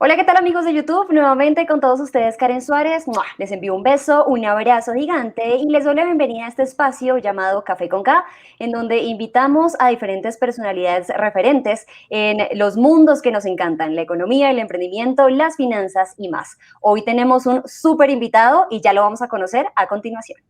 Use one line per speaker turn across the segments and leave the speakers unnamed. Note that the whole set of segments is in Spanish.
Hola, ¿qué tal amigos de YouTube? Nuevamente con todos ustedes, Karen Suárez. ¡Mua! Les envío un beso, un abrazo gigante y les doy la bienvenida a este espacio llamado Café con K, en donde invitamos a diferentes personalidades referentes en los mundos que nos encantan, la economía, el emprendimiento, las finanzas y más. Hoy tenemos un súper invitado y ya lo vamos a conocer a continuación.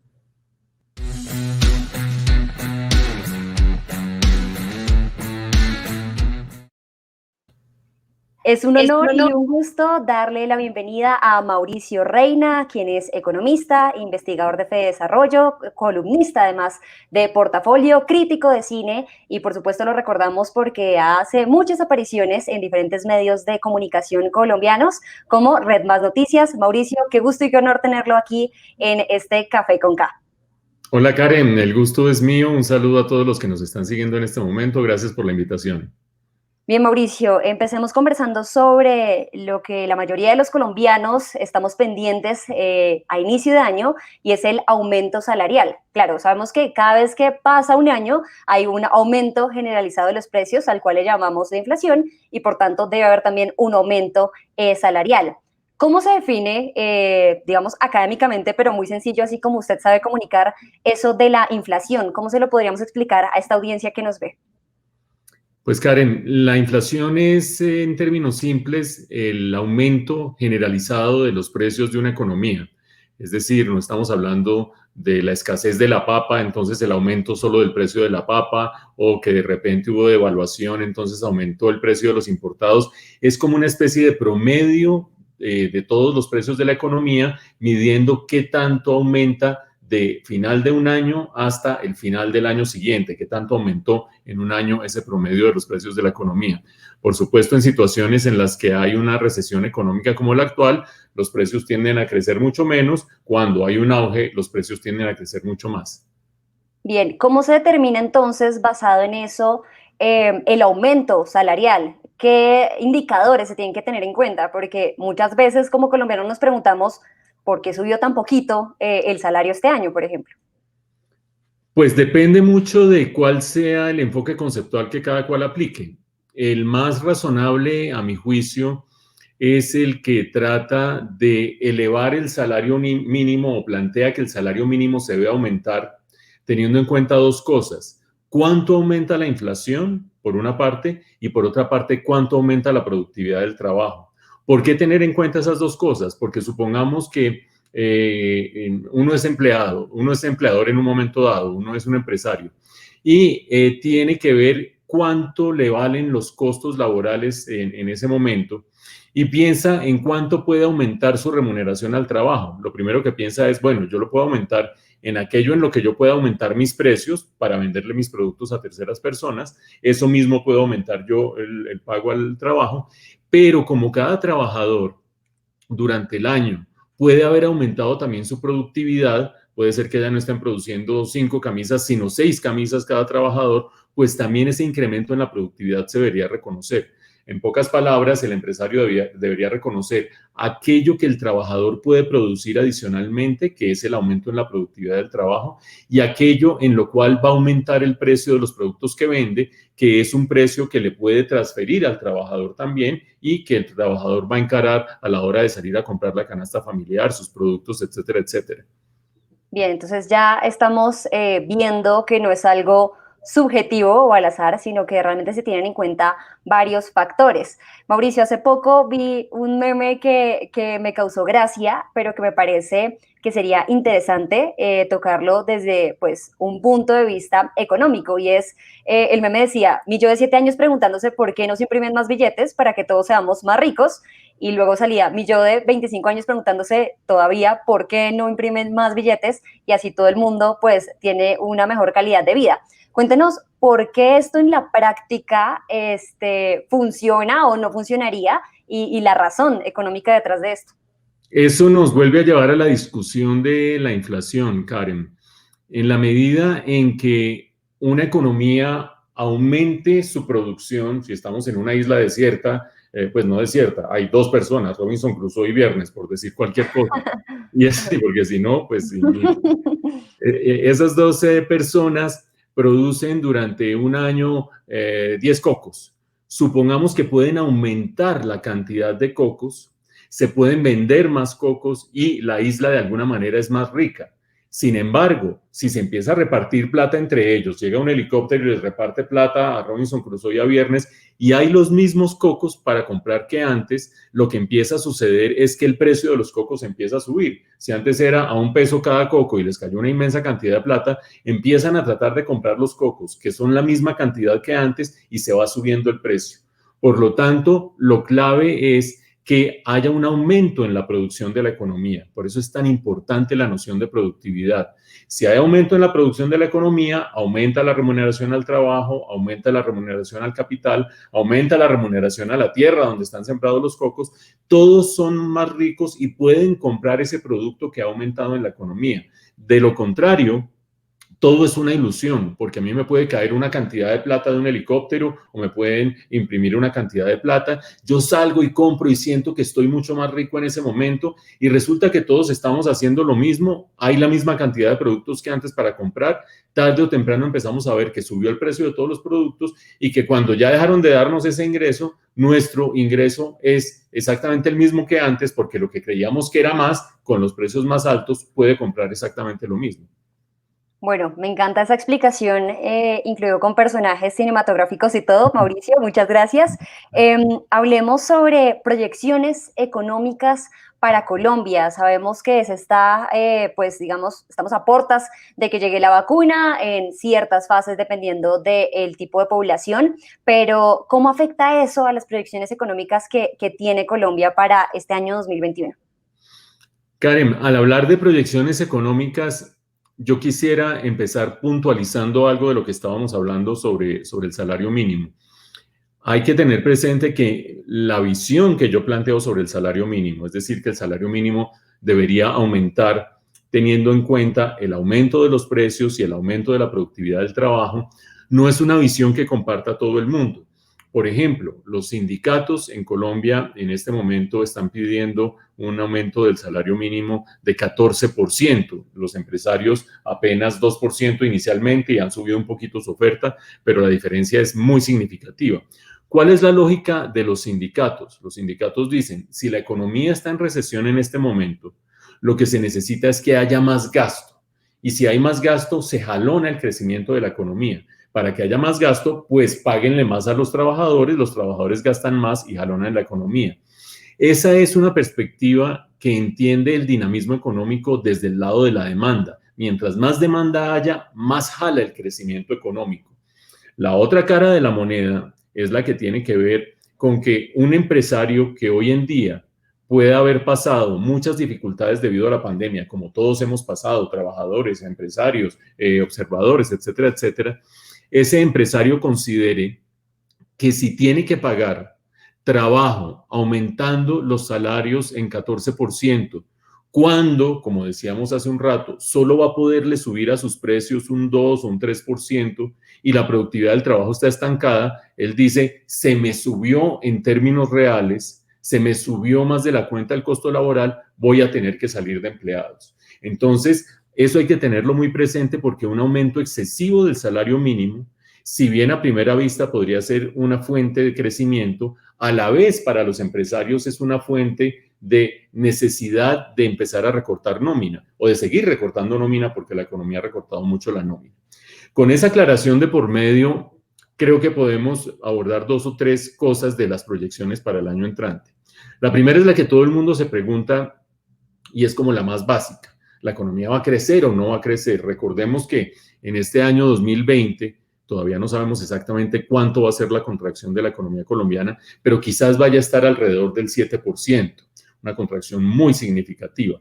Es un honor y un gusto darle la bienvenida a Mauricio Reina, quien es economista, investigador de Fede Desarrollo, columnista además de Portafolio, crítico de cine y por supuesto lo recordamos porque hace muchas apariciones en diferentes medios de comunicación colombianos como Red Más Noticias. Mauricio, qué gusto y qué honor tenerlo aquí en este Café con K.
Hola Karen, el gusto es mío. Un saludo a todos los que nos están siguiendo en este momento. Gracias por la invitación.
Bien, Mauricio, empecemos conversando sobre lo que la mayoría de los colombianos estamos pendientes a inicio de año y es el aumento salarial. Claro, sabemos que cada vez que pasa un año hay un aumento generalizado de los precios al cual le llamamos de inflación y por tanto debe haber también un aumento salarial. ¿Cómo se define, digamos, académicamente, pero muy sencillo, así como usted sabe comunicar eso de la inflación? ¿Cómo se lo podríamos explicar a esta audiencia que nos ve?
Pues Karen, la inflación es, en términos simples, el aumento generalizado de los precios de una economía. Es decir, no estamos hablando de la escasez de la papa, entonces el aumento solo del precio de la papa, o que de repente hubo devaluación, entonces aumentó el precio de los importados. Es como una especie de promedio de todos los precios de la economía, midiendo qué tanto aumenta de final de un año hasta el final del año siguiente, qué tanto aumentó en un año ese promedio de los precios de la economía. Por supuesto, en situaciones en las que hay una recesión económica como la actual, los precios tienden a crecer mucho menos. Cuando hay un auge, los precios tienden a crecer mucho más.
Bien, ¿cómo se determina entonces, basado en eso, el aumento salarial? ¿Qué indicadores se tienen que tener en cuenta? Porque muchas veces como colombianos nos preguntamos por qué subió tan poquito el salario este año, por ejemplo.
Pues depende mucho de cuál sea el enfoque conceptual que cada cual aplique. El más razonable, a mi juicio, es el que trata de elevar el salario mínimo o plantea que el salario mínimo se debe aumentar teniendo en cuenta dos cosas. ¿Cuánto aumenta la inflación, por una parte, y por otra parte, cuánto aumenta la productividad del trabajo? ¿Por qué tener en cuenta esas dos cosas? Porque supongamos que uno es empleado, uno es empleador en un momento dado, uno es un empresario y tiene que ver cuánto le valen los costos laborales en ese momento y piensa en cuánto puede aumentar su remuneración al trabajo. Lo primero que piensa es, bueno, yo lo puedo aumentar en aquello en lo que yo pueda aumentar mis precios para venderle mis productos a terceras personas. Eso mismo puedo aumentar yo el pago al trabajo, pero como cada trabajador durante el año puede haber aumentado también su productividad, puede ser que ya no estén produciendo 5 camisas, sino 6 camisas cada trabajador, pues también ese incremento en la productividad se debería reconocer. En pocas palabras, el empresario debería reconocer aquello que el trabajador puede producir adicionalmente, que es el aumento en la productividad del trabajo, y aquello en lo cual va a aumentar el precio de los productos que vende, que es un precio que le puede transferir al trabajador también y que el trabajador va a encarar a la hora de salir a comprar la canasta familiar, sus productos, etcétera, etcétera.
Bien, entonces ya estamos viendo que no es algo subjetivo o al azar, sino que realmente se tienen en cuenta varios factores. Mauricio, hace poco vi un meme que me causó gracia, pero que me parece que sería interesante tocarlo desde pues, un punto de vista económico, y es, el meme decía, mi yo de 7 años preguntándose por qué no se imprimen más billetes para que todos seamos más ricos, y luego salía mi yo de 25 años preguntándose todavía por qué no imprimen más billetes y así todo el mundo pues tiene una mejor calidad de vida. Cuéntenos por qué esto en la práctica funciona o no funcionaría y la razón económica detrás de esto.
Eso nos vuelve a llevar a la discusión de la inflación, Karen. En la medida en que una economía aumente su producción, si estamos en una isla desierta, pues no desierta, hay dos personas, Robinson Crusoe y Viernes, por decir cualquier cosa. Y así, porque si no, pues esas 12 personas producen durante un año 10 cocos. supongamos que pueden aumentar la cantidad de cocos, se pueden vender más cocos y la isla de alguna manera es más rica. Sin embargo, si se empieza a repartir plata entre ellos, llega un helicóptero y les reparte plata a Robinson Crusoe y a Viernes, y hay los mismos cocos para comprar que antes, lo que empieza a suceder es que el precio de los cocos empieza a subir. Si antes era a $1 cada coco y les cayó una inmensa cantidad de plata, empiezan a tratar de comprar los cocos, que son la misma cantidad que antes, y se va subiendo el precio. Por lo tanto, lo clave es que haya un aumento en la producción de la economía. Por eso es tan importante la noción de productividad. Si hay aumento en la producción de la economía, aumenta la remuneración al trabajo, aumenta la remuneración al capital, aumenta la remuneración a la tierra donde están sembrados los cocos. Todos son más ricos y pueden comprar ese producto que ha aumentado en la economía. De lo contrario, todo es una ilusión, porque a mí me puede caer una cantidad de plata de un helicóptero o me pueden imprimir una cantidad de plata. Yo salgo y compro y siento que estoy mucho más rico en ese momento y resulta que todos estamos haciendo lo mismo. Hay la misma cantidad de productos que antes para comprar. Tarde o temprano empezamos a ver que subió el precio de todos los productos y que cuando ya dejaron de darnos ese ingreso, nuestro ingreso es exactamente el mismo que antes, porque lo que creíamos que era más, con los precios más altos, puede comprar exactamente lo mismo.
Bueno, me encanta esa explicación, incluido con personajes cinematográficos y todo. Mauricio, muchas gracias. Hablemos sobre proyecciones económicas para Colombia. Sabemos que se está, pues digamos, estamos a portas de que llegue la vacuna en ciertas fases dependiendo del tipo de población, pero ¿cómo afecta eso a las proyecciones económicas que tiene Colombia para este año 2021?
Karen, al hablar de proyecciones económicas, yo quisiera empezar puntualizando algo de lo que estábamos hablando sobre el salario mínimo. Hay que tener presente que la visión que yo planteo sobre el salario mínimo, es decir, que el salario mínimo debería aumentar teniendo en cuenta el aumento de los precios y el aumento de la productividad del trabajo, no es una visión que comparta todo el mundo. Por ejemplo, los sindicatos en Colombia en este momento están pidiendo un aumento del salario mínimo de 14%. Los empresarios apenas 2% inicialmente y han subido un poquito su oferta, pero la diferencia es muy significativa. ¿Cuál es la lógica de los sindicatos? Los sindicatos dicen, si la economía está en recesión en este momento, lo que se necesita es que haya más gasto. Y si hay más gasto, se jalona el crecimiento de la economía. Para que haya más gasto, pues páguenle más a los trabajadores gastan más y jalonan la economía. Esa es una perspectiva que entiende el dinamismo económico desde el lado de la demanda. Mientras más demanda haya, más jala el crecimiento económico. La otra cara de la moneda es la que tiene que ver con que un empresario que hoy en día puede haber pasado muchas dificultades debido a la pandemia, como todos hemos pasado, trabajadores, empresarios, observadores, etcétera, etcétera, ese empresario considere que si tiene que pagar trabajo aumentando los salarios en 14%, cuando, como decíamos hace un rato, solo va a poderle subir a sus precios un 2 o un 3% y la productividad del trabajo está estancada, él dice, se me subió en términos reales, se me subió más de la cuenta el costo laboral, voy a tener que salir de empleados. Entonces, eso hay que tenerlo muy presente porque un aumento excesivo del salario mínimo, si bien a primera vista podría ser una fuente de crecimiento, a la vez para los empresarios es una fuente de necesidad de empezar a recortar nómina o de seguir recortando nómina porque la economía ha recortado mucho la nómina. Con esa aclaración de por medio, creo que podemos abordar 2 o 3 cosas de las proyecciones para el año entrante. La primera es la que todo el mundo se pregunta y es como la más básica. ¿La economía va a crecer o no va a crecer? Recordemos que en este año 2020 todavía no sabemos exactamente cuánto va a ser la contracción de la economía colombiana, pero quizás vaya a estar alrededor del 7%, una contracción muy significativa.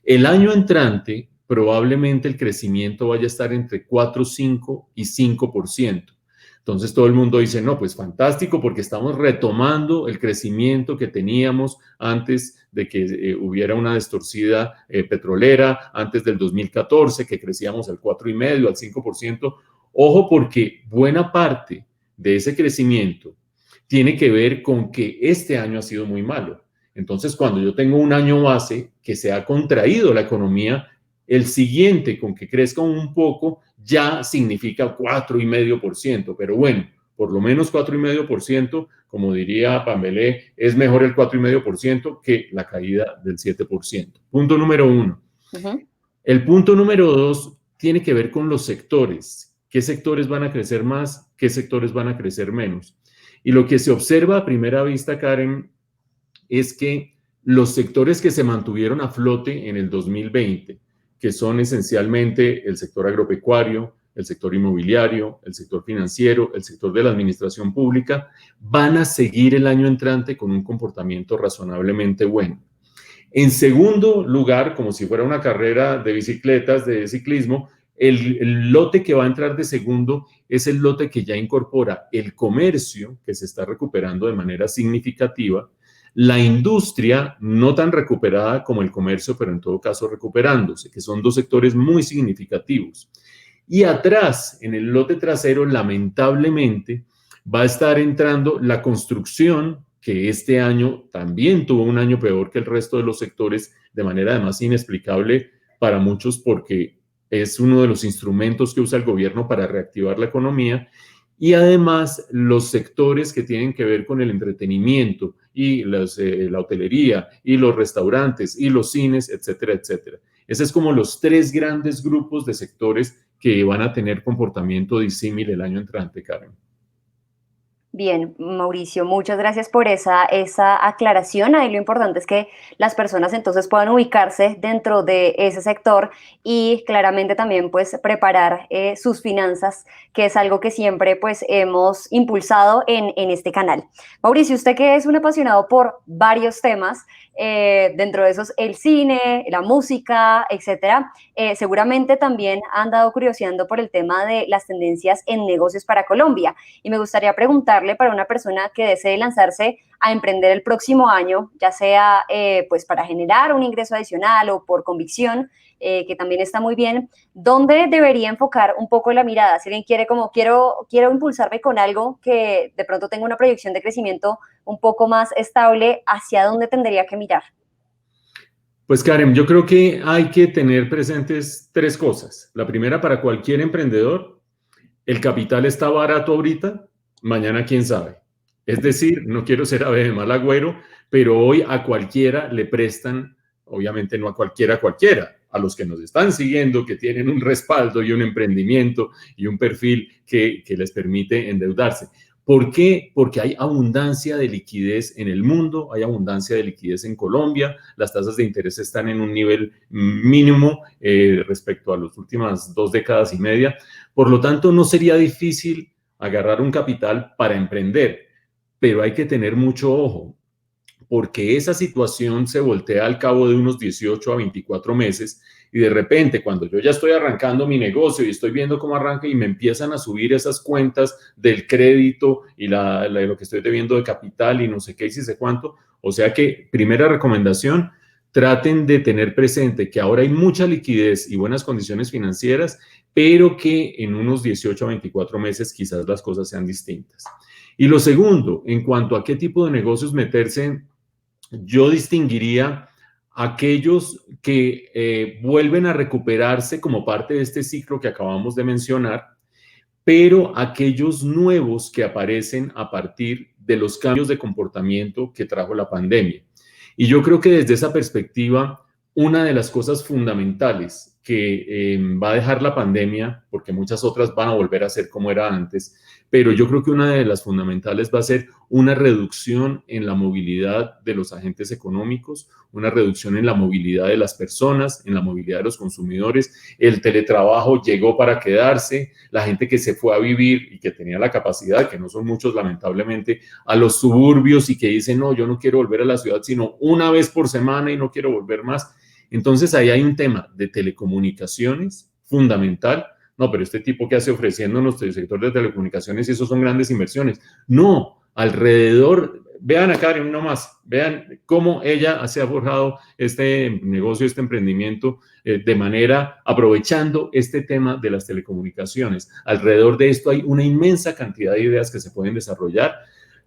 El año entrante, probablemente el crecimiento vaya a estar entre 4, 5 y 5%. Entonces todo el mundo dice, no, pues fantástico porque estamos retomando el crecimiento que teníamos antes de que hubiera una distorsida petrolera, antes del 2014, que crecíamos al 4,5, al 5%. Ojo porque buena parte de ese crecimiento tiene que ver con que este año ha sido muy malo. Entonces, cuando yo tengo un año base que se ha contraído la economía, el siguiente con que crezca un poco ya significa 4,5%. Pero bueno, por lo menos 4,5%, como diría Pambelé, es mejor el 4,5% que la caída del 7%. Punto número uno. El punto número dos tiene que ver con los sectores. ¿Qué sectores van a crecer más? ¿Qué sectores van a crecer menos? Y lo que se observa a primera vista, Karen, es que los sectores que se mantuvieron a flote en el 2020, que son esencialmente el sector agropecuario, el sector inmobiliario, el sector financiero, el sector de la administración pública, van a seguir el año entrante con un comportamiento razonablemente bueno. En segundo lugar, como si fuera una carrera de bicicletas, de ciclismo, el lote que va a entrar de segundo es el lote que ya incorpora el comercio, que se está recuperando de manera significativa, la industria, no tan recuperada como el comercio, pero en todo caso recuperándose, que son dos sectores muy significativos. Y atrás, en el lote trasero, lamentablemente, va a estar entrando la construcción, que este año también tuvo un año peor que el resto de los sectores, de manera además inexplicable para muchos, porque es uno de los instrumentos que usa el gobierno para reactivar la economía, y además los sectores que tienen que ver con el entretenimiento y la hotelería y los restaurantes y los cines, etcétera, etcétera. Esos es como los tres grandes grupos de sectores que van a tener comportamiento disímil el año entrante, Karen.
Bien, Mauricio, muchas gracias por esa aclaración. Ahí lo importante es que las personas entonces puedan ubicarse dentro de ese sector y claramente también pues preparar sus finanzas, que es algo que siempre pues hemos impulsado en este canal. Mauricio, usted que es un apasionado por varios temas, dentro de esos el cine, la música, etcétera, seguramente también ha andado curioseando por el tema de las tendencias en negocios para Colombia. Y me gustaría preguntarle para una persona que desee lanzarse a emprender el próximo año, ya sea pues para generar un ingreso adicional o por convicción, que también está muy bien, ¿dónde debería enfocar un poco la mirada? Si alguien quiere como quiero impulsarme con algo que de pronto tenga una proyección de crecimiento un poco más estable, ¿hacia dónde tendría que mirar?
Pues Karen, yo creo que hay que tener presentes tres cosas. La primera, para cualquier emprendedor, el capital está barato ahorita, mañana quién sabe. Es decir, no quiero ser ave de mal agüero, pero hoy a cualquiera le prestan, obviamente no a cualquiera, a los que nos están siguiendo, que tienen un respaldo y un emprendimiento y un perfil que les permite endeudarse. ¿Por qué? Porque hay abundancia de liquidez en el mundo, hay abundancia de liquidez en Colombia, las tasas de interés están en un nivel mínimo respecto a las últimas 2 décadas y media. Por lo tanto, no sería difícil agarrar un capital para emprender, pero hay que tener mucho ojo, porque esa situación se voltea al cabo de unos 18 a 24 meses y de repente cuando yo ya estoy arrancando mi negocio y estoy viendo cómo arranca y me empiezan a subir esas cuentas del crédito y lo que estoy debiendo de capital y no sé qué y si sé cuánto, o sea que primera recomendación, traten de tener presente que ahora hay mucha liquidez y buenas condiciones financieras, pero que en unos 18 a 24 meses quizás las cosas sean distintas. Y lo segundo, en cuanto a qué tipo de negocios meterse, yo distinguiría aquellos que vuelven a recuperarse como parte de este ciclo que acabamos de mencionar, pero aquellos nuevos que aparecen a partir de los cambios de comportamiento que trajo la pandemia. Y yo creo que desde esa perspectiva, una de las cosas fundamentales que va a dejar la pandemia, porque muchas otras van a volver a ser como era antes, pero yo creo que una de las fundamentales va a ser una reducción en la movilidad de los agentes económicos, una reducción en la movilidad de las personas, en la movilidad de los consumidores. El teletrabajo llegó para quedarse, la gente que se fue a vivir y que tenía la capacidad, que no son muchos lamentablemente, a los suburbios y que dicen, no, yo no quiero volver a la ciudad sino una vez por semana y no quiero volver más. Entonces ahí hay un tema de telecomunicaciones fundamental. No, pero este tipo que hace ofreciéndonos el sector de telecomunicaciones y eso son grandes inversiones. No, alrededor, vean a Karen nomás, vean cómo ella se ha forjado este negocio, este emprendimiento de manera aprovechando este tema de las telecomunicaciones. Alrededor de esto hay una inmensa cantidad de ideas que se pueden desarrollar.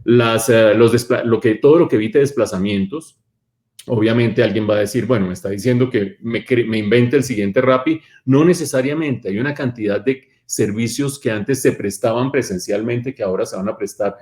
Todo lo que evite desplazamientos. Obviamente alguien va a decir, bueno, me está diciendo que me invente el siguiente Rappi. No necesariamente, hay una cantidad de servicios que antes se prestaban presencialmente, que ahora se van a prestar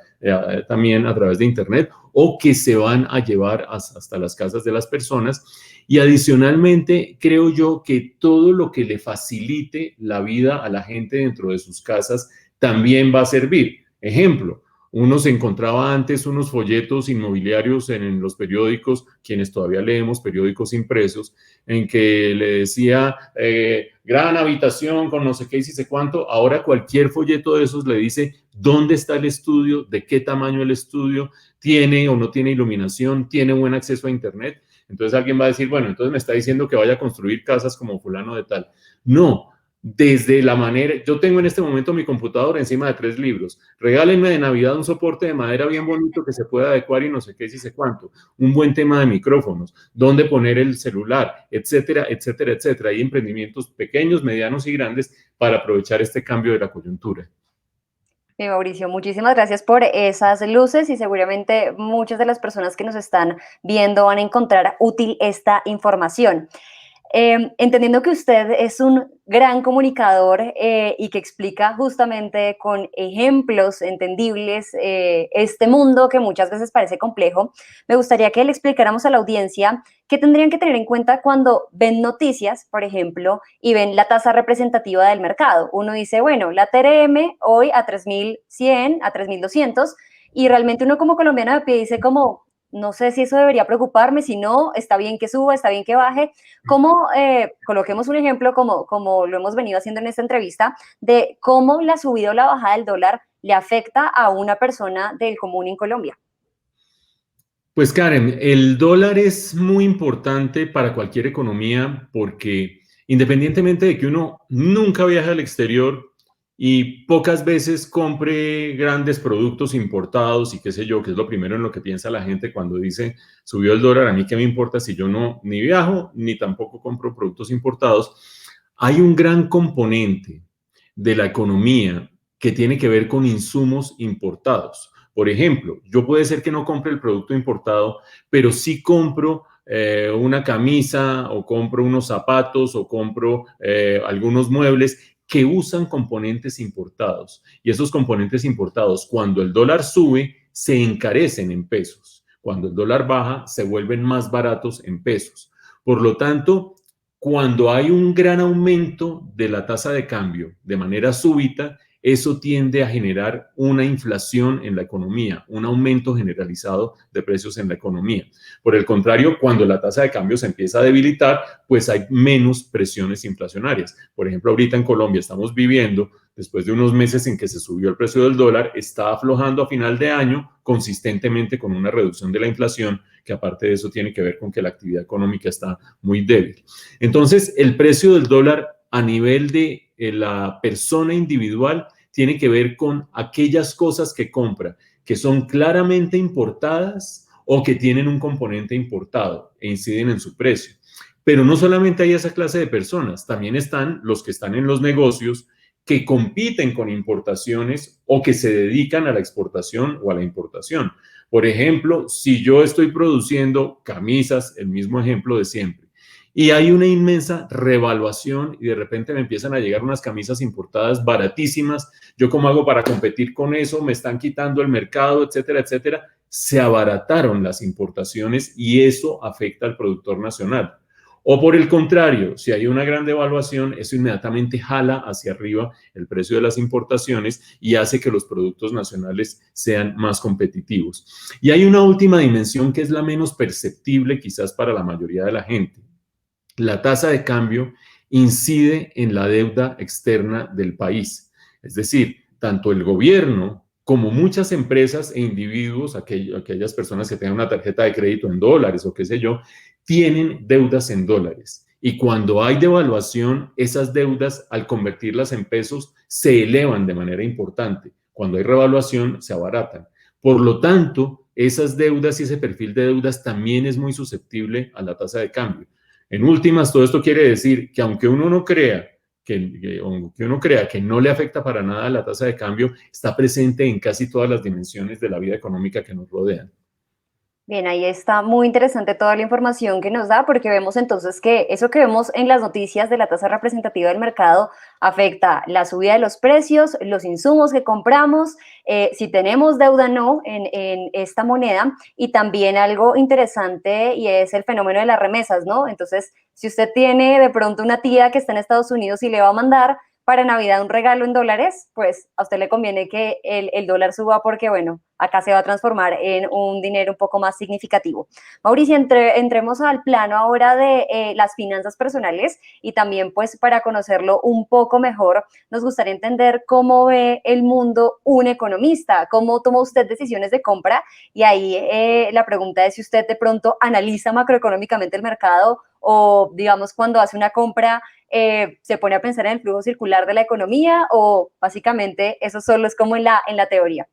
también a través de Internet o que se van a llevar hasta las casas de las personas. Y adicionalmente, creo yo que todo lo que le facilite la vida a la gente dentro de sus casas también va a servir. Ejemplo, uno se encontraba antes unos folletos inmobiliarios en los periódicos, quienes todavía leemos periódicos impresos, en que le decía gran habitación con no sé qué y si sé cuánto. Ahora cualquier folleto de esos le dice dónde está el estudio, de qué tamaño el estudio, tiene o no tiene iluminación, tiene buen acceso a Internet. Entonces alguien va a decir, bueno, entonces me está diciendo que vaya a construir casas como fulano de tal. No, desde la manera, yo tengo en este momento mi computadora encima de 3 libros. Regálenme de Navidad un soporte de madera bien bonito que se pueda adecuar y no sé qué, si sé cuánto. Un buen tema de micrófonos, dónde poner el celular, etcétera, etcétera, etcétera. Hay emprendimientos pequeños, medianos y grandes para aprovechar este cambio de la coyuntura.
Mauricio, muchísimas gracias por esas luces y seguramente muchas de las personas que nos están viendo van a encontrar útil esta información. Entendiendo que usted es un gran comunicador y que explica justamente con ejemplos entendibles este mundo que muchas veces parece complejo, me gustaría que le explicáramos a la audiencia qué tendrían que tener en cuenta cuando ven noticias, por ejemplo, y ven la tasa representativa del mercado. Uno dice, bueno, la TRM hoy a 3.100, a 3.200, y realmente uno como colombiano de pie dice como, no sé si eso debería preocuparme, si no, está bien que suba, está bien que baje. ¿Cómo, coloquemos un ejemplo como lo hemos venido haciendo en esta entrevista, de cómo la subida o la bajada del dólar le afecta a una persona del común en Colombia?
Pues Karen, el dólar es muy importante para cualquier economía porque independientemente de que uno nunca viaje al exterior y pocas veces compre grandes productos importados y qué sé yo, que es lo primero en lo que piensa la gente cuando dice subió el dólar, a mí qué me importa si yo no ni viajo ni tampoco compro productos importados, hay un gran componente de la economía que tiene que ver con insumos importados. Por ejemplo, yo puede ser que no compre el producto importado, pero sí compro una camisa o compro unos zapatos o compro algunos muebles que usan componentes importados. Y esos componentes importados, cuando el dólar sube, se encarecen en pesos. Cuando el dólar baja, se vuelven más baratos en pesos. Por lo tanto, cuando hay un gran aumento de la tasa de cambio de manera súbita, eso tiende a generar una inflación en la economía, un aumento generalizado de precios en la economía. Por el contrario, cuando la tasa de cambio se empieza a debilitar, pues hay menos presiones inflacionarias. Por ejemplo, ahorita en Colombia estamos viviendo, después de unos meses en que se subió el precio del dólar, está aflojando a final de año consistentemente con una reducción de la inflación, que aparte de eso tiene que ver con que la actividad económica está muy débil. Entonces, el precio del dólar a nivel de la persona individual tiene que ver con aquellas cosas que compra, que son claramente importadas o que tienen un componente importado e inciden en su precio. Pero no solamente hay esa clase de personas, también están los que están en los negocios que compiten con importaciones o que se dedican a la exportación o a la importación. Por ejemplo, si yo estoy produciendo camisas, el mismo ejemplo de siempre, y hay una inmensa revaluación y de repente me empiezan a llegar unas camisas importadas baratísimas. ¿Yo cómo hago para competir con eso? Me están quitando el mercado, etcétera, etcétera. Se abarataron las importaciones y eso afecta al productor nacional. O por el contrario, si hay una gran devaluación, eso inmediatamente jala hacia arriba el precio de las importaciones y hace que los productos nacionales sean más competitivos. Y hay una última dimensión que es la menos perceptible quizás para la mayoría de la gente. La tasa de cambio incide en la deuda externa del país. Es decir, tanto el gobierno como muchas empresas e individuos, aquellas personas que tengan una tarjeta de crédito en dólares o qué sé yo, tienen deudas en dólares. Y cuando hay devaluación, esas deudas, al convertirlas en pesos, se elevan de manera importante. Cuando hay revaluación, se abaratan. Por lo tanto, esas deudas y ese perfil de deudas también es muy susceptible a la tasa de cambio. En últimas, todo esto quiere decir que aunque uno no crea que no le afecta para nada la tasa de cambio, está presente en casi todas las dimensiones de la vida económica que nos rodean.
Bien, ahí está muy interesante toda la información que nos da, porque vemos entonces que eso que vemos en las noticias de la tasa representativa del mercado afecta la subida de los precios, los insumos que compramos, si tenemos deuda o no en esta moneda, y también algo interesante y es el fenómeno de las remesas, ¿no? Entonces, si usted tiene de pronto una tía que está en Estados Unidos y le va a mandar para Navidad un regalo en dólares, pues a usted le conviene que el dólar suba porque, bueno, acá se va a transformar en un dinero un poco más significativo. Mauricio, entremos al plano ahora de las finanzas personales y también pues para conocerlo un poco mejor, nos gustaría entender cómo ve el mundo un economista, cómo toma usted decisiones de compra y ahí la pregunta es si usted de pronto analiza macroeconómicamente el mercado o digamos cuando hace una compra se pone a pensar en el flujo circular de la economía o básicamente eso solo es como en la teoría.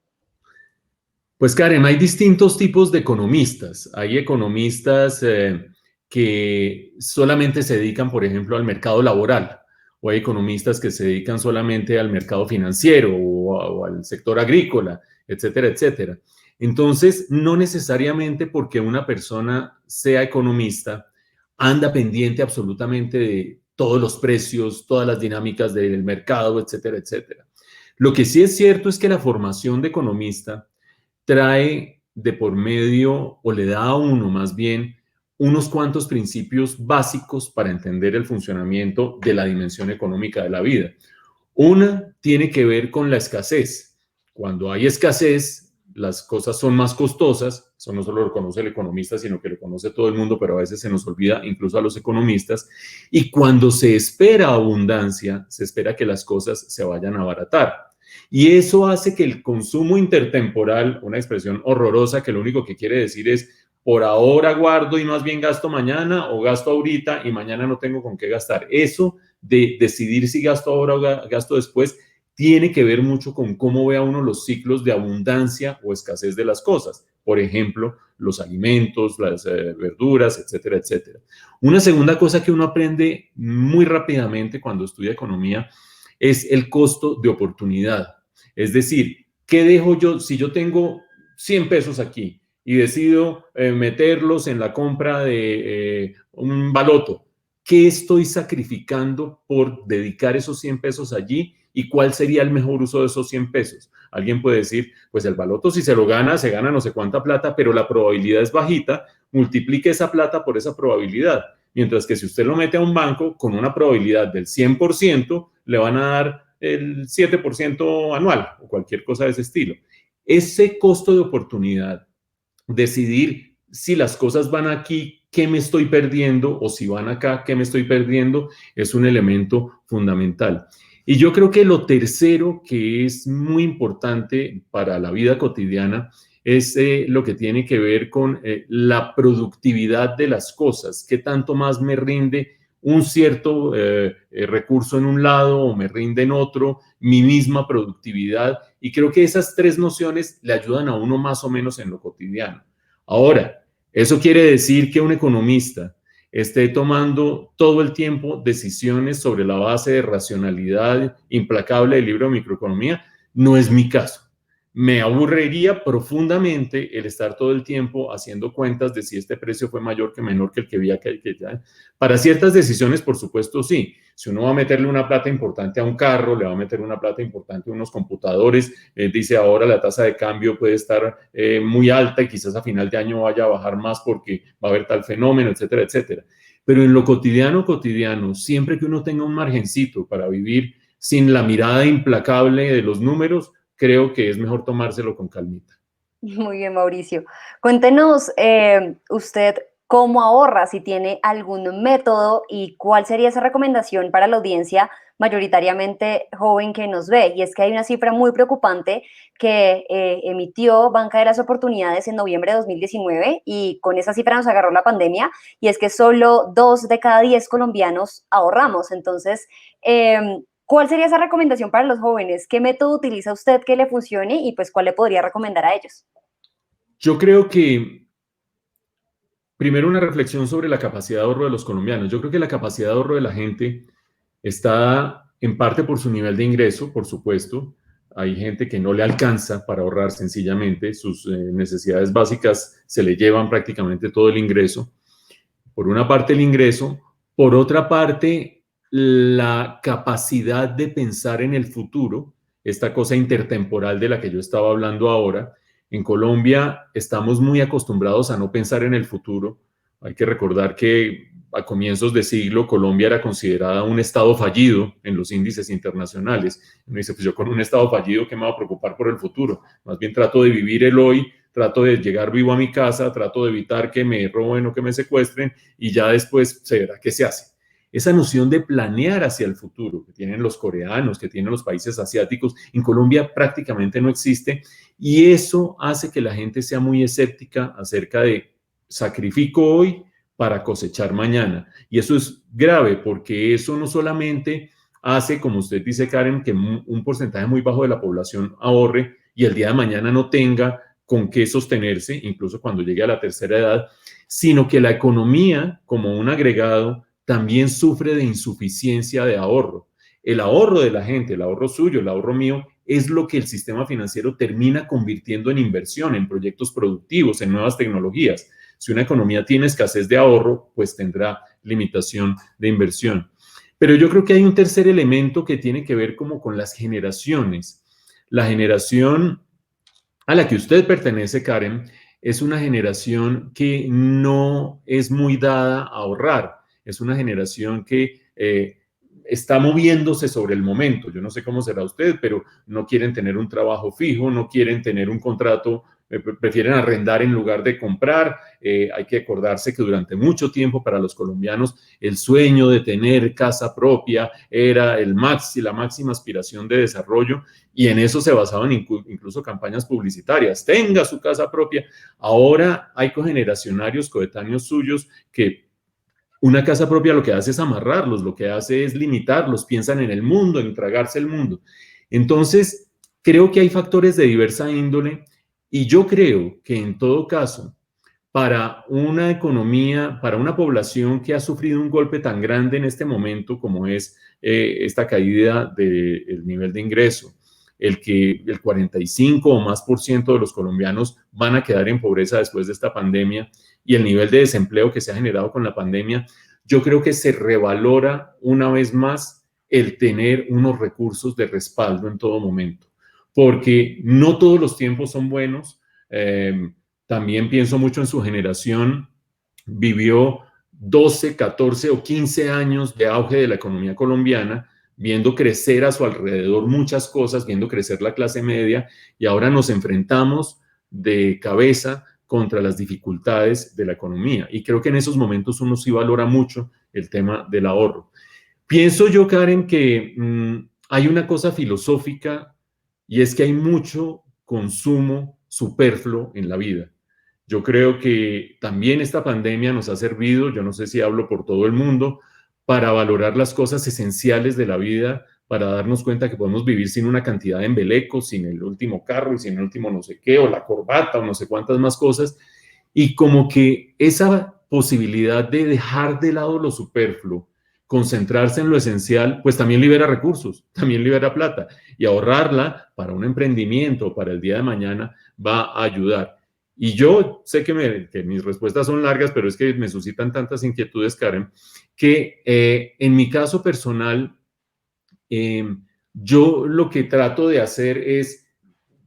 Pues Karen, hay distintos tipos de economistas. Hay economistas que solamente se dedican, por ejemplo, al mercado laboral, o hay economistas que se dedican solamente al mercado financiero o al sector agrícola, etcétera, etcétera. Entonces, no necesariamente porque una persona sea economista, anda pendiente absolutamente de todos los precios, todas las dinámicas del mercado, etcétera, etcétera. Lo que sí es cierto es que la formación de economista trae de por medio o le da a uno más bien unos cuantos principios básicos para entender el funcionamiento de la dimensión económica de la vida. Una tiene que ver con la escasez. Cuando hay escasez, las cosas son más costosas. Eso no solo lo conoce el economista, sino que lo conoce todo el mundo, pero a veces se nos olvida incluso a los economistas. Y cuando se espera abundancia, se espera que las cosas se vayan a abaratar. Y eso hace que el consumo intertemporal, una expresión horrorosa que lo único que quiere decir es por ahora guardo y más bien gasto mañana o gasto ahorita y mañana no tengo con qué gastar. Eso de decidir si gasto ahora o gasto después tiene que ver mucho con cómo vea uno los ciclos de abundancia o escasez de las cosas. Por ejemplo, los alimentos, las verduras, etcétera, etcétera. Una segunda cosa que uno aprende muy rápidamente cuando estudia economía es el costo de oportunidad. Es decir, ¿qué dejo yo si yo tengo 100 pesos aquí y decido meterlos en la compra de un baloto? ¿Qué estoy sacrificando por dedicar esos 100 pesos allí y cuál sería el mejor uso de esos 100 pesos? Alguien puede decir, pues el baloto si se lo gana, se gana no sé cuánta plata, pero la probabilidad es bajita, multiplique esa plata por esa probabilidad. Mientras que si usted lo mete a un banco con una probabilidad del 100%, le van a dar el 7% anual o cualquier cosa de ese estilo. Ese costo de oportunidad, decidir si las cosas van aquí, qué me estoy perdiendo, o si van acá, qué me estoy perdiendo, es un elemento fundamental. Y yo creo que lo tercero que es muy importante para la vida cotidiana es lo que tiene que ver con la productividad de las cosas. ¿Qué tanto más me rinde un cierto recurso en un lado o me rinde en otro? Mi misma productividad. Y creo que esas tres nociones le ayudan a uno más o menos en lo cotidiano. Ahora, eso quiere decir que un economista esté tomando todo el tiempo decisiones sobre la base de racionalidad implacable del libro de microeconomía. No es mi caso. Me aburriría profundamente el estar todo el tiempo haciendo cuentas de si este precio fue mayor que menor que el que había que ya. Para ciertas decisiones, por supuesto, sí. Si uno va a meterle una plata importante a un carro, le va a meter una plata importante a unos computadores, dice ahora la tasa de cambio puede estar muy alta y quizás a final de año vaya a bajar más porque va a haber tal fenómeno, etcétera, etcétera. Pero en lo cotidiano, cotidiano, siempre que uno tenga un margencito para vivir sin la mirada implacable de los números, creo que es mejor tomárselo con calmita.
Muy bien, Mauricio. Cuéntenos usted cómo ahorra, si tiene algún método y cuál sería esa recomendación para la audiencia mayoritariamente joven que nos ve. Y es que hay una cifra muy preocupante que emitió Banca de las Oportunidades en noviembre de 2019 y con esa cifra nos agarró la pandemia y es que solo 2 de cada 10 colombianos ahorramos. Entonces, ¿cuál sería esa recomendación para los jóvenes? ¿Qué método utiliza usted que le funcione y pues cuál le podría recomendar a ellos?
Yo creo que primero una reflexión sobre la capacidad de ahorro de los colombianos. Yo creo que la capacidad de ahorro de la gente está en parte por su nivel de ingreso, por supuesto. hay gente que no le alcanza para ahorrar sencillamente, sus necesidades básicas se le llevan prácticamente todo el ingreso. Por una parte el ingreso, por otra parte la capacidad de pensar en el futuro, esta cosa intertemporal de la que yo estaba hablando ahora. En Colombia estamos muy acostumbrados a no pensar en el futuro. Hay que recordar que a comienzos de siglo Colombia era considerada un estado fallido en los índices internacionales. Uno dice, pues yo con un estado fallido, ¿qué me va a preocupar por el futuro? Más bien trato de vivir el hoy, trato de llegar vivo a mi casa, trato de evitar que me roben o que me secuestren y ya después se verá qué se hace. Esa noción de planear hacia el futuro que tienen los coreanos, que tienen los países asiáticos, en Colombia prácticamente no existe y eso hace que la gente sea muy escéptica acerca de sacrifico hoy para cosechar mañana. Y eso es grave porque eso no solamente hace, como usted dice, Karen, que un porcentaje muy bajo de la población ahorre y el día de mañana no tenga con qué sostenerse, incluso cuando llegue a la tercera edad, sino que la economía, como un agregado, también sufre de insuficiencia de ahorro. El ahorro de la gente, el ahorro suyo, el ahorro mío, es lo que el sistema financiero termina convirtiendo en inversión, en proyectos productivos, en nuevas tecnologías. Si una economía tiene escasez de ahorro, pues tendrá limitación de inversión. Pero yo creo que hay un tercer elemento que tiene que ver como con las generaciones. La generación a la que usted pertenece, Karen, es una generación que no es muy dada a ahorrar. Es una generación que está moviéndose sobre el momento. Yo no sé cómo será usted, pero no quieren tener un trabajo fijo, no quieren tener un contrato, prefieren arrendar en lugar de comprar. Hay que acordarse que durante mucho tiempo para los colombianos el sueño de tener casa propia era la máxima aspiración de desarrollo y en eso se basaban incluso campañas publicitarias. Tenga su casa propia. Ahora hay cogeneracionarios, coetáneos suyos que una casa propia lo que hace es amarrarlos, lo que hace es limitarlos, piensan en el mundo, en tragarse el mundo. Entonces, creo que hay factores de diversa índole y yo creo que en todo caso, para una economía, para una población que ha sufrido un golpe tan grande en este momento como es esta caída del nivel de ingreso, el que el 45 o más por ciento de los colombianos van a quedar en pobreza después de esta pandemia y el nivel de desempleo que se ha generado con la pandemia, yo creo que se revalora una vez más el tener unos recursos de respaldo en todo momento, porque no todos los tiempos son buenos. También pienso mucho en su generación, vivió 12, 14 o 15 años de auge de la economía colombiana, viendo crecer a su alrededor muchas cosas, viendo crecer la clase media, y ahora nos enfrentamos de cabeza contra las dificultades de la economía. Y creo que en esos momentos uno sí valora mucho el tema del ahorro. Pienso yo, Karen, que hay una cosa filosófica y es que hay mucho consumo superfluo en la vida. Yo creo que también esta pandemia nos ha servido, yo no sé si hablo por todo el mundo, para valorar las cosas esenciales de la vida, para darnos cuenta que podemos vivir sin una cantidad de embelecos, sin el último carro y sin el último no sé qué, o la corbata, o no sé cuántas más cosas. Y como que esa posibilidad de dejar de lado lo superfluo, concentrarse en lo esencial, pues también libera recursos, también libera plata. Y ahorrarla para un emprendimiento, para el día de mañana, va a ayudar. Y yo sé que mis respuestas son largas, pero es que me suscitan tantas inquietudes, Karen, que en mi caso personal, yo lo que trato de hacer es,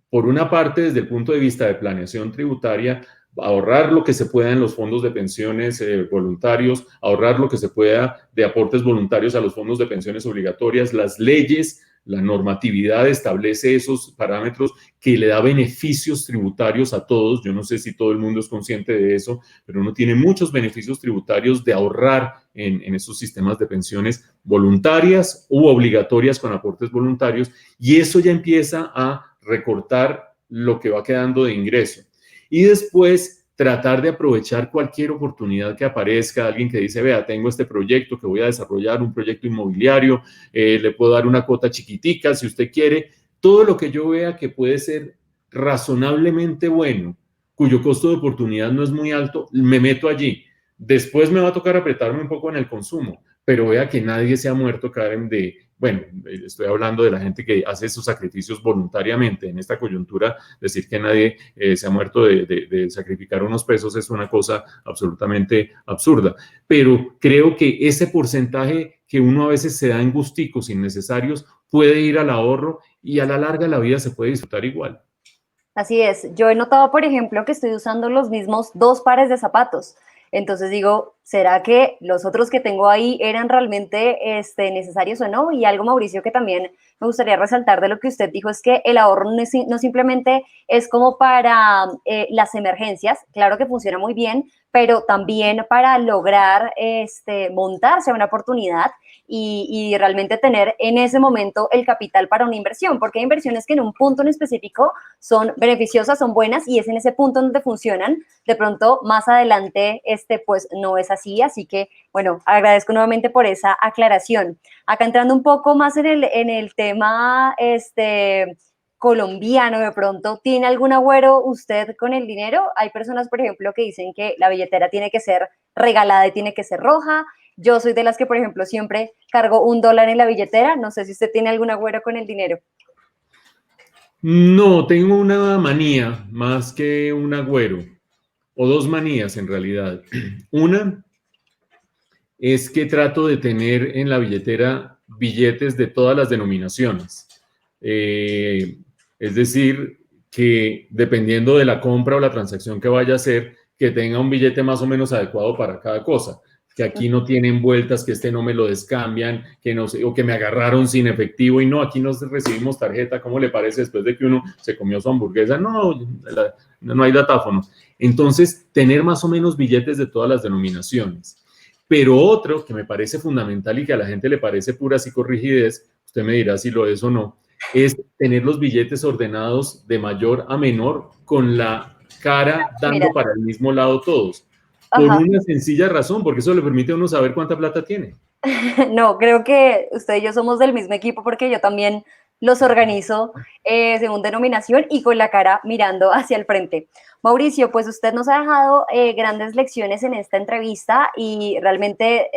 por una parte, desde el punto de vista de planeación tributaria, ahorrar lo que se pueda en los fondos de pensiones voluntarios, ahorrar lo que se pueda de aportes voluntarios a los fondos de pensiones obligatorias. Las leyes, la normatividad establece esos parámetros que le da beneficios tributarios a todos. Yo no sé si todo el mundo es consciente de eso, pero uno tiene muchos beneficios tributarios de ahorrar en esos sistemas de pensiones voluntarias u obligatorias con aportes voluntarios, y eso ya empieza a recortar lo que va quedando de ingreso. Y después tratar de aprovechar cualquier oportunidad que aparezca, alguien que dice, vea, tengo este proyecto que voy a desarrollar, un proyecto inmobiliario, le puedo dar una cuota chiquitica si usted quiere, todo lo que yo vea que puede ser razonablemente bueno, cuyo costo de oportunidad no es muy alto, me meto allí. Después me va a tocar apretarme un poco en el consumo, pero vea que nadie se ha muerto, Karen, de bueno, estoy hablando de la gente que hace esos sacrificios voluntariamente. En esta coyuntura, decir que nadie se ha muerto de sacrificar unos pesos es una cosa absolutamente absurda. Pero creo que ese porcentaje que uno a veces se da en gusticos innecesarios puede ir al ahorro y a la larga la vida se puede disfrutar igual.
Así es. Yo he notado, por ejemplo, que estoy usando los mismos dos pares de zapatos. Entonces digo, ¿será que los otros que tengo ahí eran realmente necesarios o no? Y algo, Mauricio, que también me gustaría resaltar de lo que usted dijo es que el ahorro no simplemente es como para las emergencias, claro que funciona muy bien, pero también para lograr montarse a una oportunidad y realmente tener en ese momento el capital para una inversión, porque hay inversiones que en un punto en específico son beneficiosas, son buenas y es en ese punto donde funcionan. De pronto, más adelante, pues no es así. Así que, bueno, agradezco nuevamente por esa aclaración. Acá entrando un poco más en el tema colombiano, de pronto, ¿tiene algún agüero usted con el dinero? Hay personas, por ejemplo, que dicen que la billetera tiene que ser regalada y tiene que ser roja. Yo soy de las que, por ejemplo, siempre cargo $1 en la billetera. No sé si usted tiene algún agüero con el dinero.
No, tengo una manía más que un agüero, o dos manías en realidad. Una es que trato de tener en la billetera billetes de todas las denominaciones. Eh, es decir, que dependiendo de la compra o la transacción que vaya a hacer, que tenga un billete más o menos adecuado para cada cosa. Que aquí no tienen vueltas, que este no me lo descambian, que no sé, o que me agarraron sin efectivo y no, aquí no recibimos tarjeta. ¿Cómo le parece después de que uno se comió su hamburguesa? No, no hay datáfono. Entonces, tener más o menos billetes de todas las denominaciones. Pero otro que me parece fundamental y que a la gente le parece pura psicorrigidez, usted me dirá si lo es o no, es tener los billetes ordenados de mayor a menor con la cara
Mira,
dando para el mismo lado todos. Por
ajá.
una sencilla razón, porque eso le permite a uno saber cuánta plata tiene.
No, creo que usted y yo somos del mismo equipo porque yo también los organizo según denominación y con la cara mirando hacia el frente. Mauricio, pues usted nos ha dejado grandes lecciones en esta entrevista y realmente,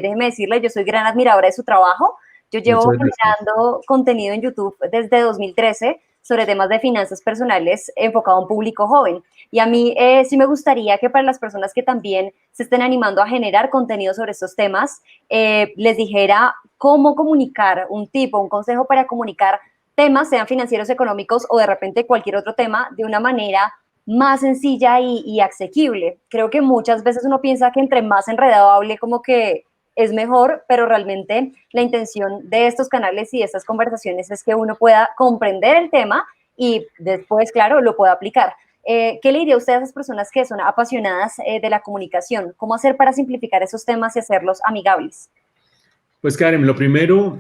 déjeme decirle, yo soy gran admiradora de su trabajo. Yo llevo
Muchas gracias.
generando contenido en YouTube desde 2013 sobre temas de finanzas personales enfocado a un público joven. Y a mí sí me gustaría que para las personas que también se estén animando a generar contenido sobre estos temas, les dijera cómo comunicar, un consejo para comunicar temas, sean financieros, económicos o de repente cualquier otro tema, de una manera más sencilla y asequible. Creo que muchas veces uno piensa que entre más enredado hable, como que es mejor, pero realmente la intención de estos canales y de estas conversaciones es que uno pueda comprender el tema y después, claro, lo pueda aplicar. ¿Qué le diría usted a esas personas que son apasionadas de la comunicación? ¿Cómo hacer para simplificar esos temas y hacerlos amigables?
Pues Karen, lo primero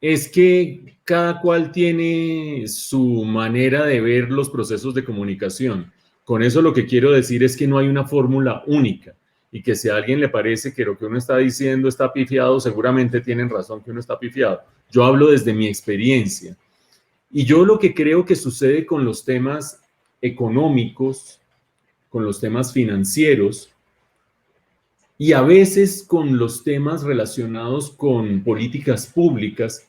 es que cada cual tiene su manera de ver los procesos de comunicación. Con eso lo que quiero decir es que no hay una fórmula única y que si a alguien le parece que lo que uno está diciendo está pifiado, seguramente tienen razón que uno está pifiado. Yo hablo desde mi experiencia. Y yo lo que creo que sucede con los temas económicos, con los temas financieros y a veces con los temas relacionados con políticas públicas,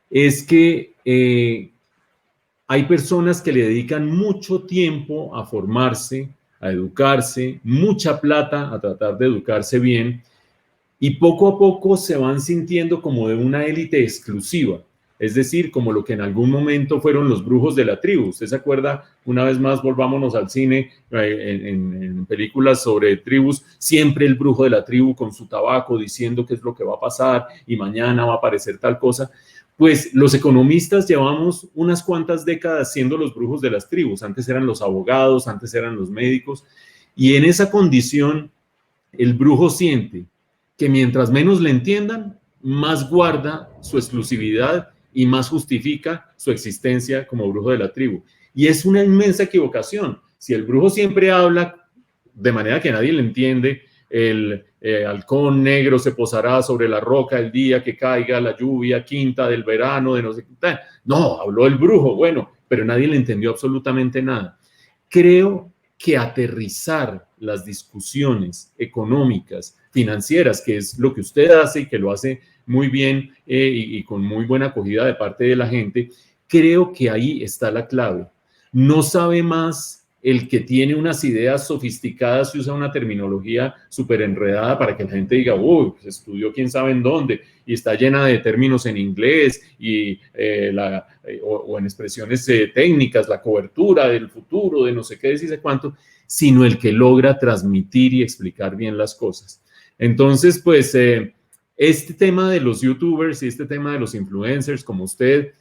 es que hay personas que le dedican mucho tiempo a formarse, a educarse, mucha plata a tratar de educarse bien, y poco a poco se van sintiendo como de una élite exclusiva, es decir, como lo que en algún momento fueron los brujos de la tribu. ¿Usted se acuerda? Una vez más, volvámonos al cine, en películas sobre tribus, siempre el brujo de la tribu con su tabaco diciendo qué es lo que va a pasar y mañana va a aparecer tal cosa. Pues los economistas llevamos unas cuantas décadas siendo los brujos de las tribus. Antes eran los abogados, antes eran los médicos, y en esa condición el brujo siente que mientras menos le entiendan, más guarda su exclusividad y más justifica su existencia como brujo de la tribu. Y es una inmensa equivocación. Si el brujo siempre habla de manera que nadie le entiende, el halcón negro se posará sobre la roca el día que caiga la lluvia quinta del verano, de no sé qué. No, habló el brujo, bueno, pero nadie le entendió absolutamente nada. Creo que aterrizar las discusiones económicas, financieras, que es lo que usted hace y que lo hace muy bien y con muy buena acogida de parte de la gente, creo que ahí está la clave. No sabe más el que tiene unas ideas sofisticadas y usa una terminología súper enredada para que la gente diga, uy, pues estudió quién sabe en dónde, y está llena de términos en inglés o en expresiones técnicas, la cobertura del futuro, de no sé qué, decir cuánto, sino el que logra transmitir y explicar bien las cosas. Entonces, pues, este tema de los youtubers y este tema de los influencers como usted,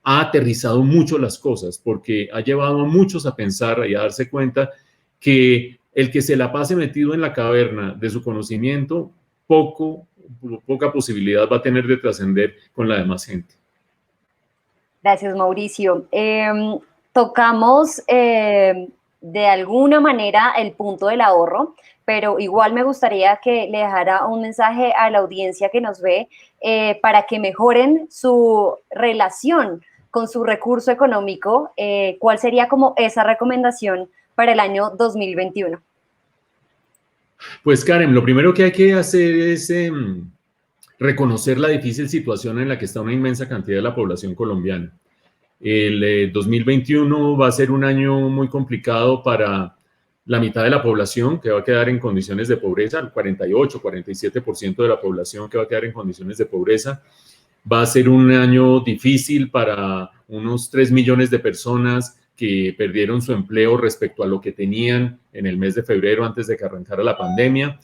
ha aterrizado mucho las cosas porque ha llevado a muchos a pensar y a darse cuenta que el que se la pase metido en la caverna de su conocimiento, poca posibilidad va a tener de trascender con la demás gente.
Gracias, Mauricio. Tocamos de alguna manera el punto del ahorro, pero igual me gustaría que le dejara un mensaje a la audiencia que nos ve para que mejoren su relación con su recurso económico. ¿Cuál sería como esa recomendación para el año 2021?
Pues Karen, lo primero que hay que hacer es reconocer la difícil situación en la que está una inmensa cantidad de la población colombiana. El 2021 va a ser un año muy complicado para la mitad de la población que va a quedar en condiciones de pobreza, el 48, 47% de la población que va a quedar en condiciones de pobreza. Va a ser un año difícil para unos 3 millones de personas que perdieron su empleo respecto a lo que tenían en el mes de febrero antes de que arrancara la pandemia.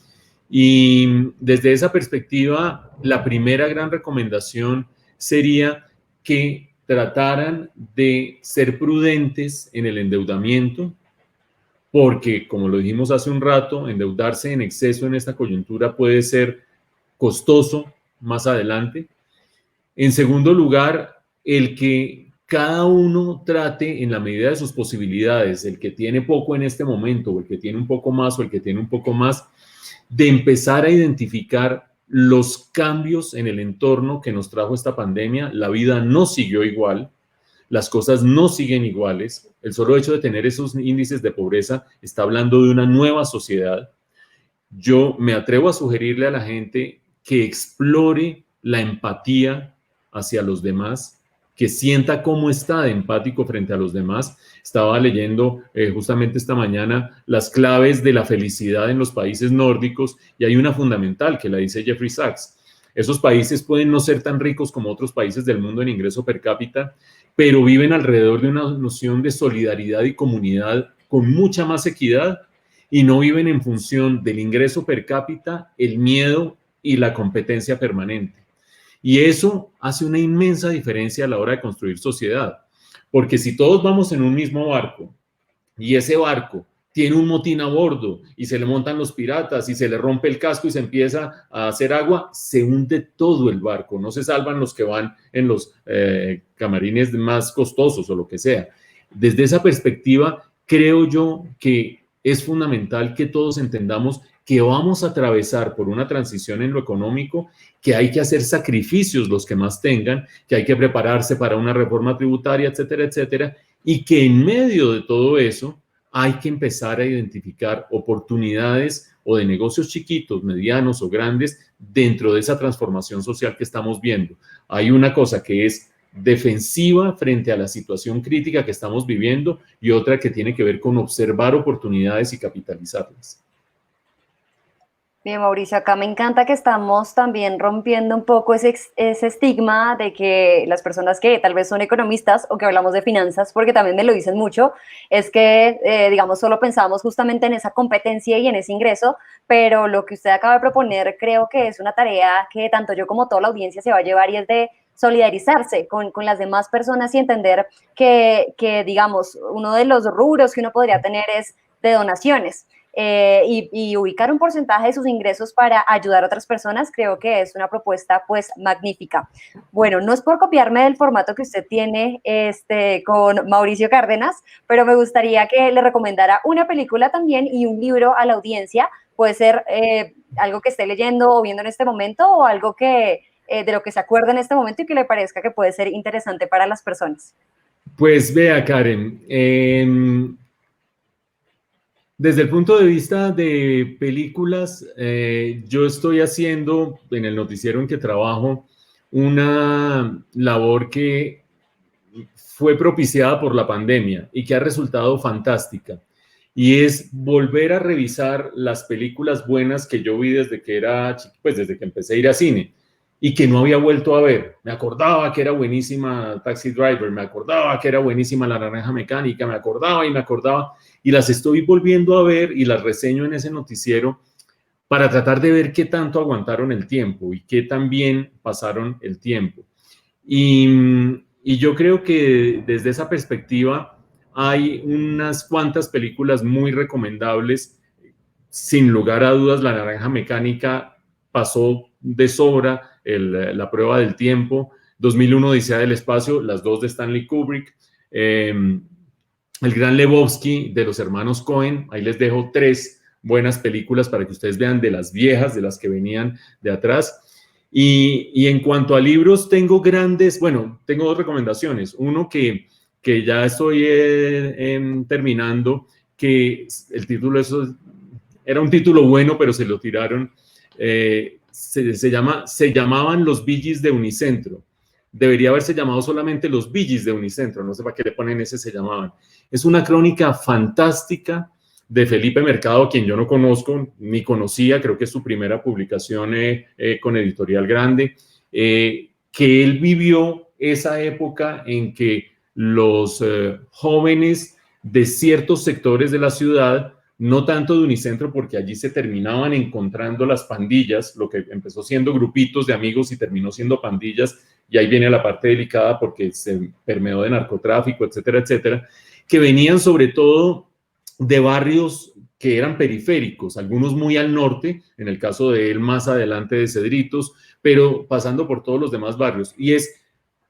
Y desde esa perspectiva, la primera gran recomendación sería que trataran de ser prudentes en el endeudamiento, porque, como lo dijimos hace un rato, endeudarse en exceso en esta coyuntura puede ser costoso más adelante. En segundo lugar, el que cada uno trate en la medida de sus posibilidades, el que tiene poco en este momento, o el que tiene un poco más, o el que tiene un poco más, de empezar a identificar los cambios en el entorno que nos trajo esta pandemia. La vida no siguió igual, las cosas no siguen iguales. El solo hecho de tener esos índices de pobreza está hablando de una nueva sociedad. Yo me atrevo a sugerirle a la gente que explore la empatía hacia los demás, que sienta cómo está de empático frente a los demás. Estaba leyendo justamente esta mañana las claves de la felicidad en los países nórdicos y hay una fundamental que la dice Jeffrey Sachs. Esos países pueden no ser tan ricos como otros países del mundo en ingreso per cápita, pero viven alrededor de una noción de solidaridad y comunidad con mucha más equidad y no viven en función del ingreso per cápita, el miedo y la competencia permanente. Y eso hace una inmensa diferencia a la hora de construir sociedad, porque si todos vamos en un mismo barco y ese barco tiene un motín a bordo y se le montan los piratas y se le rompe el casco y se empieza a hacer agua, se hunde todo el barco, no se salvan los que van en los camarines más costosos o lo que sea. Desde esa perspectiva, creo yo que es fundamental que todos entendamos que vamos a atravesar por una transición en lo económico, que hay que hacer sacrificios los que más tengan, que hay que prepararse para una reforma tributaria, etcétera, etcétera, y que en medio de todo eso hay que empezar a identificar oportunidades o de negocios chiquitos, medianos o grandes dentro de esa transformación social que estamos viendo. Hay una cosa que es defensiva frente a la situación crítica que estamos viviendo y otra que tiene que ver con observar oportunidades y capitalizarlas.
Bien, Mauricio, acá me encanta que estamos también rompiendo un poco ese estigma de que las personas que tal vez son economistas o que hablamos de finanzas, porque también me lo dicen mucho, es que, digamos, solo pensamos justamente en esa competencia y en ese ingreso, pero lo que usted acaba de proponer creo que es una tarea que tanto yo como toda la audiencia se va a llevar y es de solidarizarse con las demás personas y entender digamos, uno de los rubros que uno podría tener es de donaciones. Y ubicar un porcentaje de sus ingresos para ayudar a otras personas, creo que es una propuesta pues magnífica. Bueno, no es por copiarme del formato que usted tiene con Mauricio Cárdenas, pero me gustaría que le recomendara una película también y un libro a la audiencia. Puede ser algo que esté leyendo o viendo en este momento o algo que de lo que se acuerda en este momento y que le parezca que puede ser interesante para las personas.
Pues vea, Karen, Desde el punto de vista de películas, yo estoy haciendo en el noticiero en que trabajo una labor que fue propiciada por la pandemia y que ha resultado fantástica. Y es volver a revisar las películas buenas que yo vi desde que era, pues desde que empecé a ir a cine y que no había vuelto a ver. Me acordaba que era buenísima Taxi Driver, me acordaba que era buenísima La Naranja Mecánica, me acordaba y me acordaba y las estoy volviendo a ver y las reseño en ese noticiero para tratar de ver qué tanto aguantaron el tiempo y qué tan bien pasaron el tiempo. Y yo creo que desde esa perspectiva hay unas cuantas películas muy recomendables. Sin lugar a dudas, La Naranja Mecánica pasó de sobra la prueba del tiempo. 2001, Odisea del Espacio, las dos de Stanley Kubrick. El Gran Lebowski de los hermanos Coen. Ahí les dejo 3 buenas películas para que ustedes vean de las viejas, de las que venían de atrás. Y en cuanto a libros, tengo tengo 2 recomendaciones. Uno que ya estoy terminando, que el título era un título bueno, pero se lo tiraron. Se llamaban Los Bee Gees de Unicentro. Debería haberse llamado solamente Los Bee Gees de Unicentro, no sé para qué le ponen ese se llamaban. Es una crónica fantástica de Felipe Mercado, quien yo no conozco ni conocía, creo que es su primera publicación con Editorial Grande, que él vivió esa época en que los jóvenes de ciertos sectores de la ciudad, no tanto de Unicentro, porque allí se terminaban encontrando las pandillas, lo que empezó siendo grupitos de amigos y terminó siendo pandillas, y ahí viene la parte delicada porque se permeó de narcotráfico, etcétera, etcétera, que venían sobre todo de barrios que eran periféricos, algunos muy al norte, en el caso de él más adelante de Cedritos, pero pasando por todos los demás barrios. Y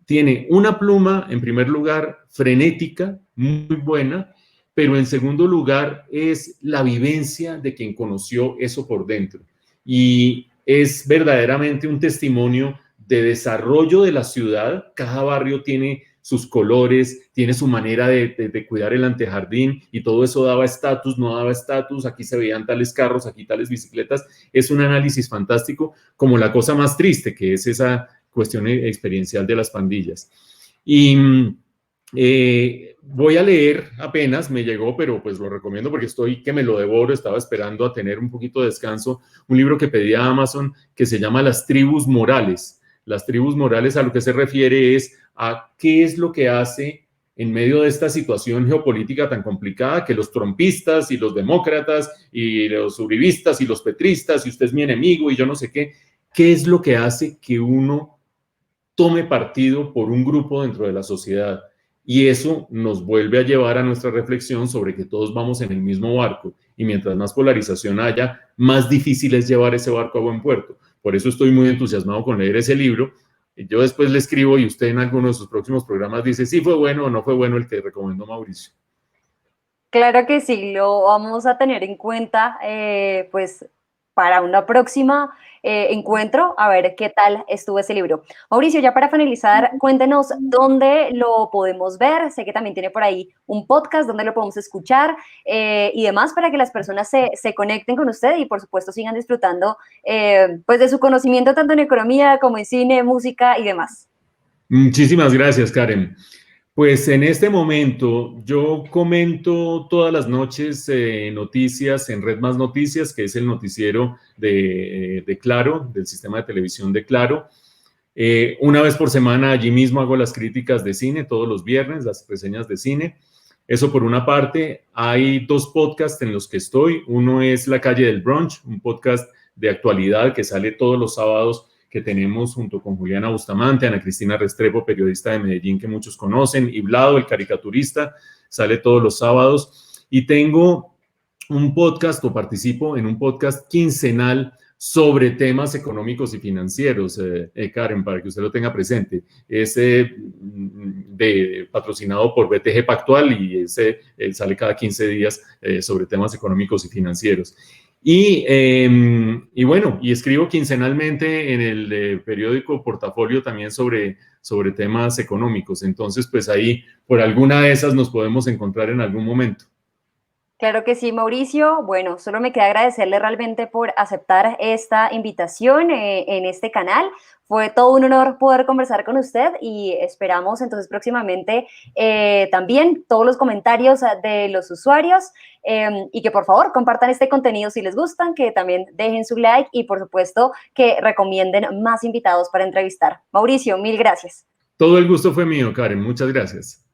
tiene una pluma, en primer lugar, frenética, muy buena, pero en segundo lugar es la vivencia de quien conoció eso por dentro. Y es verdaderamente un testimonio de desarrollo de la ciudad. Cada barrio tiene sus colores, tiene su manera de cuidar el antejardín y todo eso daba estatus, no daba estatus, aquí se veían tales carros, aquí tales bicicletas. Es un análisis fantástico, como la cosa más triste, que es esa cuestión experiencial de las pandillas. Y voy a leer apenas, me llegó, pero pues lo recomiendo porque estoy que me lo devoro, estaba esperando a tener un poquito de descanso, un libro que pedí a Amazon que se llama Las Tribus Morales. Las tribus morales a lo que se refiere es a qué es lo que hace en medio de esta situación geopolítica tan complicada que los trompistas y los demócratas y los uribistas y los petristas y usted es mi enemigo y yo no sé qué es lo que hace que uno tome partido por un grupo dentro de la sociedad. Y eso nos vuelve a llevar a nuestra reflexión sobre que todos vamos en el mismo barco y mientras más polarización haya, más difícil es llevar ese barco a buen puerto. Por eso estoy muy entusiasmado con leer ese libro. Yo después le escribo y usted en alguno de sus próximos programas dice si fue bueno o no fue bueno el que recomendó Mauricio.
Claro que sí, lo vamos a tener en cuenta, pues para una próxima encuentro, a ver qué tal estuvo ese libro. Mauricio, ya para finalizar, cuéntenos dónde lo podemos ver. Sé que también tiene por ahí un podcast donde lo podemos escuchar y demás para que las personas se conecten con usted y por supuesto sigan disfrutando pues de su conocimiento tanto en economía como en cine, música y demás.
Muchísimas gracias, Karen. Pues en este momento yo comento todas las noches noticias en Red Más Noticias, que es el noticiero de Claro, del sistema de televisión de Claro. Una vez por semana allí mismo hago las críticas de cine, todos los viernes, las reseñas de cine. Eso por una parte. Hay 2 podcasts en los que estoy. Uno es La Calle del Brunch, un podcast de actualidad que sale todos los sábados que tenemos junto con Juliana Bustamante, Ana Cristina Restrepo, periodista de Medellín que muchos conocen, y Vlado, el caricaturista, sale todos los sábados. Y tengo un podcast o participo en un podcast quincenal sobre temas económicos y financieros, Karen, para que usted lo tenga presente. Es patrocinado por BTG Pactual y sale cada 15 días sobre temas económicos y financieros. Y bueno, y escribo quincenalmente en el periódico Portafolio también sobre temas económicos. Entonces, pues ahí, por alguna de esas nos podemos encontrar en algún momento.
Claro que sí, Mauricio. Bueno, solo me queda agradecerle realmente por aceptar esta invitación en este canal. Fue todo un honor poder conversar con usted y esperamos entonces próximamente también todos los comentarios de los usuarios y que por favor compartan este contenido si les gustan, que también dejen su like y por supuesto que recomienden más invitados para entrevistar. Mauricio, mil gracias.
Todo el gusto fue mío, Karen. Muchas gracias.